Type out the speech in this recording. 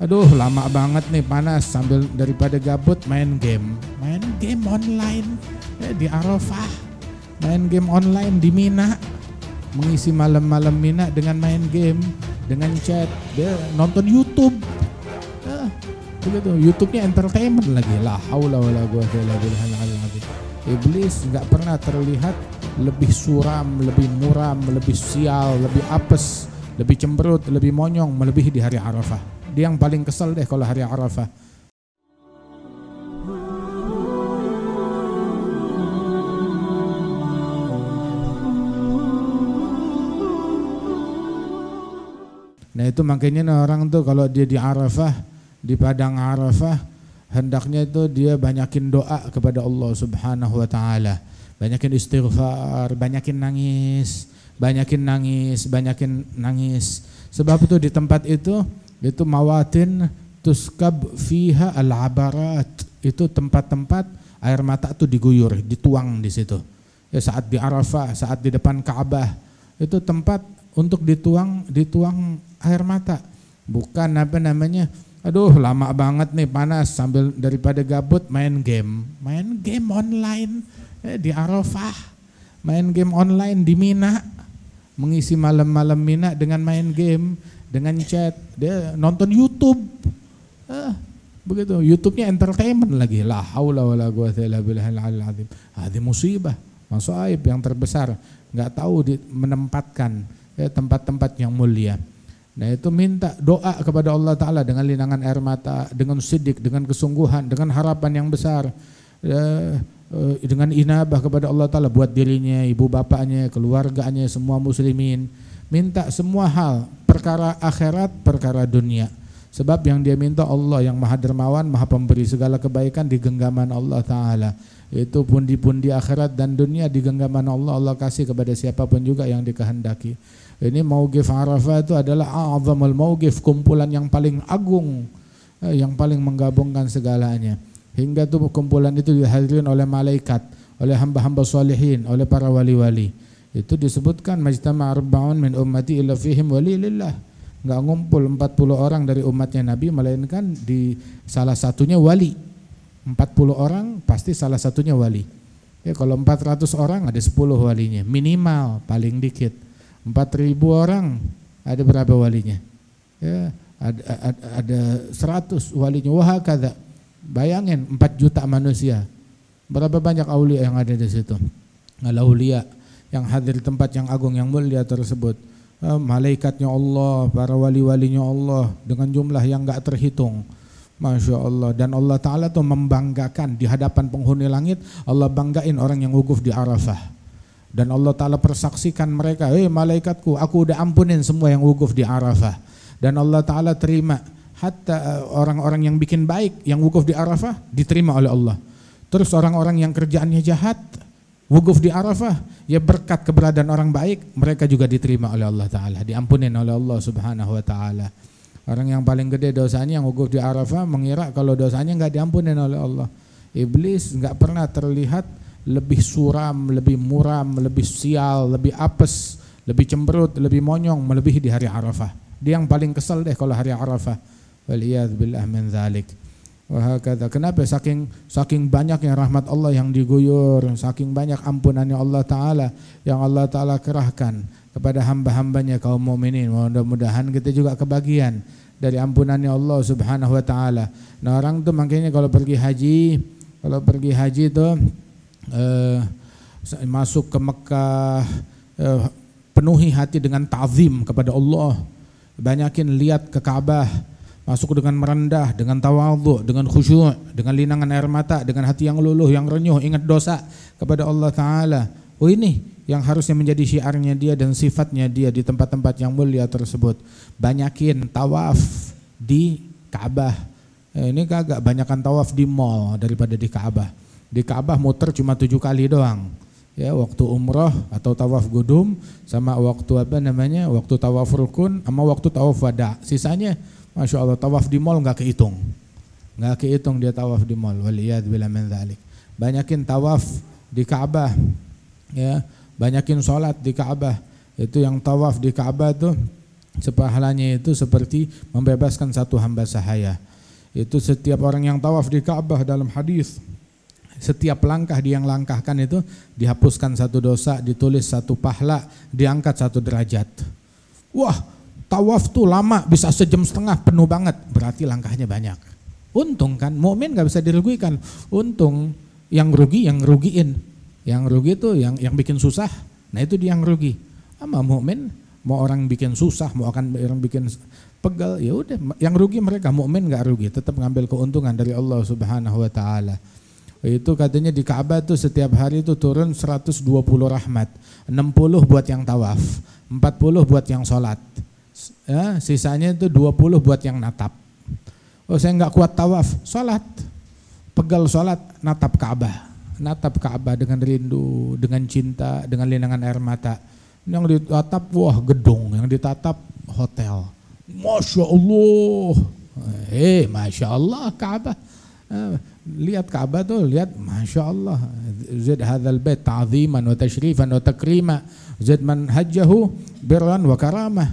Aduh lama banget nih panas, sambil daripada gabut main game online di Arafah, main game online di Mina, mengisi malam-malam Mina dengan main game, dengan chat, dia nonton YouTube, begitu. YouTube-nya entertainment lagi, la haula wala quwwata illa billahil azim. Iblis nggak pernah terlihat lebih suram, lebih muram, lebih sial, lebih apes, lebih cemberut, lebih monyong melebihi di hari Arafah. Dia yang paling kesel deh kalau hari Arafah. Nah itu makanya orang tuh kalau dia di Arafah, di padang Arafah, hendaknya itu dia banyakin doa kepada Allah Subhanahu wa taala. Banyakin istighfar, banyakin nangis, banyakin nangis. Sebab itu di tempat itu mawatin tuskab fiha al-abarat. Itu tempat-tempat air mata tuh diguyur, dituang di situ. Ya, saat di Arafah, saat di depan Ka'bah, itu tempat untuk dituang air mata. Bukan aduh lama banget nih panas, sambil daripada gabut main game online di Arafah, main game online di Mina, mengisi malam-malam Mina dengan main game, dengan chat, dia nonton YouTube, begitu. YouTube-nya entertainment lagi, la haula wala quwwata illa billahil azim. Hadi musibah, masaib yang terbesar, nggak tahu menempatkan tempat-tempat yang mulia. Nah itu minta doa kepada Allah Ta'ala dengan linangan air mata, dengan siddiq, dengan kesungguhan, dengan harapan yang besar, dengan inabah kepada Allah Ta'ala buat dirinya, ibu bapaknya, keluarganya, semua muslimin. Minta semua hal, perkara akhirat, perkara dunia. Sebab yang dia minta Allah yang maha dermawan, maha pemberi segala kebaikan di genggaman Allah Ta'ala. Itu pundi-pundi akhirat dan dunia di genggaman Allah, Allah kasih kepada siapapun juga yang dikehendaki. Ini mauqif Arafah itu adalah a'zamul mauqif, kumpulan yang paling agung, yang paling menggabungkan segalanya. Hingga tuh kumpulan itu dihadirin oleh malaikat, oleh hamba-hamba salihin, oleh para wali-wali. Itu disebutkan majtama' arba'un min ummati illa fihim wali lillah. Enggak ngumpul 40 orang dari umatnya Nabi melainkan di salah satunya wali. 40 orang pasti salah satunya wali. Ya kalau 400 orang ada 10 walinya, minimal paling dikit. 4.000 orang ada berapa walinya? Ya, ada 100 walinya. Wah kada. Bayangin 4 juta manusia. Berapa banyak aulia yang ada di situ? Al-aulia yang hadir di tempat yang agung yang mulia tersebut. Malaikatnya Allah, para wali-walinya Allah dengan jumlah yang enggak terhitung. Masya Allah. Dan Allah Ta'ala tuh membanggakan di hadapan penghuni langit. Allah banggain orang yang wukuf di Arafah. Dan Allah Ta'ala persaksikan mereka, malaikatku, aku udah ampunin semua yang wukuf di Arafah. Dan Allah Ta'ala terima, hatta orang-orang yang bikin baik, yang wukuf di Arafah, diterima oleh Allah. Terus orang-orang yang kerjaannya jahat, wukuf di Arafah, ya berkat keberadaan orang baik, mereka juga diterima oleh Allah Ta'ala, diampunin oleh Allah Subhanahu Wa Ta'ala. Orang yang paling gede dosanya yang wukuf di Arafah mengira kalau dosanya enggak diampunin oleh Allah. Iblis enggak pernah terlihat lebih suram, lebih muram, lebih sial, lebih apes, lebih cemberut, lebih monyong melebihi di hari Arafah. Dia yang paling kesel deh kalau hari Arafah. Waliyadzubillah min dzalik. Wa hakadha. Kenapa saking banyaknya rahmat Allah yang diguyur, saking banyak ampunannya Allah Ta'ala yang Allah Ta'ala kerahkan kepada hamba-hambanya kaum mukminin. Mudah-mudahan kita juga kebagian dari ampunannya Allah Subhanahu Wa Ta'ala. Nah orang tuh makanya kalau pergi haji tuh masuk ke Mekah, penuhi hati dengan ta'zim kepada Allah, banyakin lihat ke Ka'bah, masuk dengan merendah, dengan tawadhu, dengan khusyuk, dengan linangan air mata, dengan hati yang luluh, yang renyuh, ingat dosa kepada Allah Ta'ala. Oh ini yang harusnya menjadi syiarnya dia dan sifatnya dia di tempat-tempat yang mulia tersebut. Banyakin tawaf di Ka'bah. Ini kagak, banyakan tawaf di mall daripada di Ka'bah. Di Ka'bah muter cuma 7 kali doang. Ya, waktu umrah atau tawaf qudum sama waktu waktu tawaf rukun sama waktu tawaf wada. Sisanya Masya Allah tawaf di mall enggak kehitung. Enggak kehitung dia tawaf di mall. Waliyadzubillah min dzalik. Banyakin tawaf di Ka'bah. Ya, banyakin sholat di Ka'bah. Itu yang tawaf di Ka'bah tuh Sepahalanya itu seperti membebaskan satu hamba sahaya. Itu setiap orang yang tawaf di Ka'bah dalam hadis, setiap langkah dia yang langkahkan itu dihapuskan satu dosa, ditulis satu pahala, diangkat satu derajat. Wah, tawaf tuh lama, bisa sejam setengah, penuh banget, berarti langkahnya banyak. Untung kan, mukmin nggak bisa dirugikan. Untung yang rugi yang rugiin. Yang rugi itu yang bikin susah. Nah itu dia yang rugi. Sama mukmin, mau orang bikin susah, mau orang bikin pegal, ya udah, yang rugi mereka. Mukmin nggak rugi, tetap ngambil keuntungan dari Allah Subhanahu wa taala. Itu katanya di Ka'bah tuh setiap hari itu turun 120 rahmat. 60 buat yang tawaf, 40 buat yang sholat. Ya, sisanya itu 20 buat yang natap. Oh saya nggak kuat tawaf, sholat, pegal sholat, natap Ka'bah dengan rindu, dengan cinta, dengan linangan air mata. Yang ditatap wah gedung, yang ditatap hotel. Masya Allah, Masya Allah Ka'bah. Lihat Ka'bah tuh, lihat Masya Allah. Zid hadzal bait ta'ziman wa tashrifan wa takrima, zid man hajjahu birran wa karamah.